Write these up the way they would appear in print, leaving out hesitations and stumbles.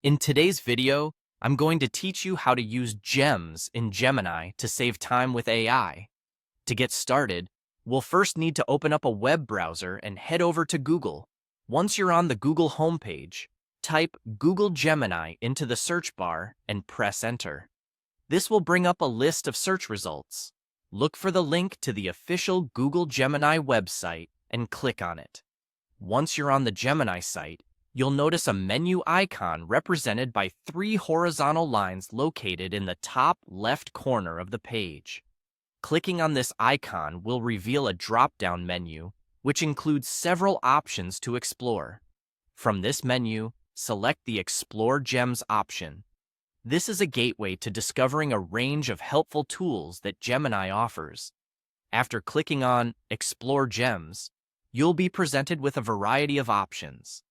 In today's video, I'm going to teach you how to use gems in Gemini to save time with AI. To get started, we'll first need to open up a web browser and head over to Google. Once you're on the Google homepage, type Google Gemini into the search bar and press enter. This will bring up a list of search results. Look for the link to the official Google Gemini website and click on it. Once you're on the Gemini site, you'll notice a menu icon represented by 3 horizontal lines located in the top left corner of the page. Clicking on this icon will reveal a drop-down menu, which includes several options to explore. From this menu, select the Explore Gems option. This is a gateway to discovering a range of helpful tools that Gemini offers. After clicking on Explore Gems, you'll be presented with a variety of options.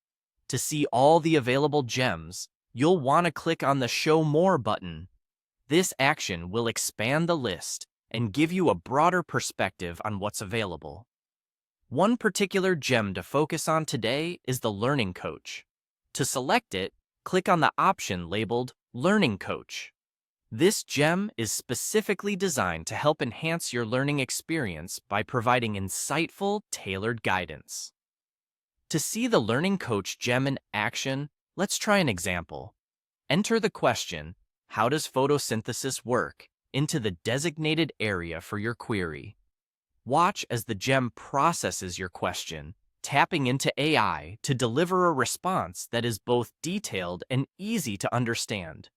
To see all the available gems, you'll want to click on the Show More button. This action will expand the list and give you a broader perspective on what's available. One particular gem to focus on today is the Learning Coach. To select it, click on the option labeled Learning Coach. This gem is specifically designed to help enhance your learning experience by providing insightful, tailored guidance. To see the Learning Coach gem in action, let's try an example. Enter the question, "How does photosynthesis work?" into the designated area for your query. Watch as the gem processes your question, tapping into AI to deliver a response that is both detailed and easy to understand.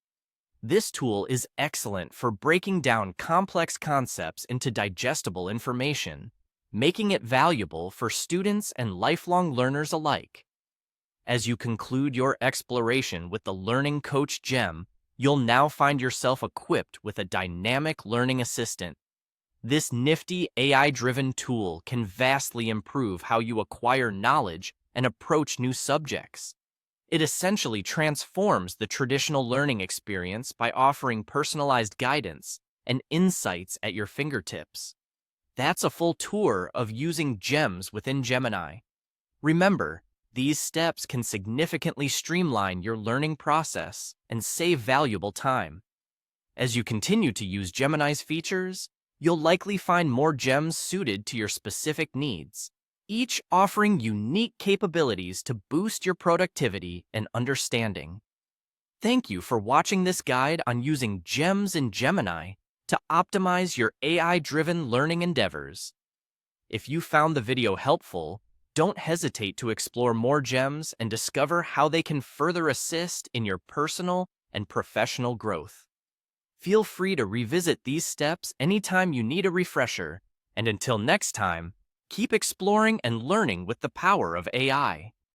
This tool is excellent for breaking down complex concepts into digestible information, making it valuable for students and lifelong learners alike. As you conclude your exploration with the Learning Coach gem, you'll now find yourself equipped with a dynamic learning assistant. This nifty AI-driven tool can vastly improve how you acquire knowledge and approach new subjects. It essentially transforms the traditional learning experience by offering personalized guidance and insights at your fingertips. That's a full tour of using gems within Gemini. Remember, these steps can significantly streamline your learning process and save valuable time. As you continue to use Gemini's features, you'll likely find more gems suited to your specific needs, each offering unique capabilities to boost your productivity and understanding. Thank you for watching this guide on using gems in Gemini to optimize your AI-driven learning endeavors. If you found the video helpful, don't hesitate to explore more gems and discover how they can further assist in your personal and professional growth. Feel free to revisit these steps anytime you need a refresher, and until next time, keep exploring and learning with the power of AI.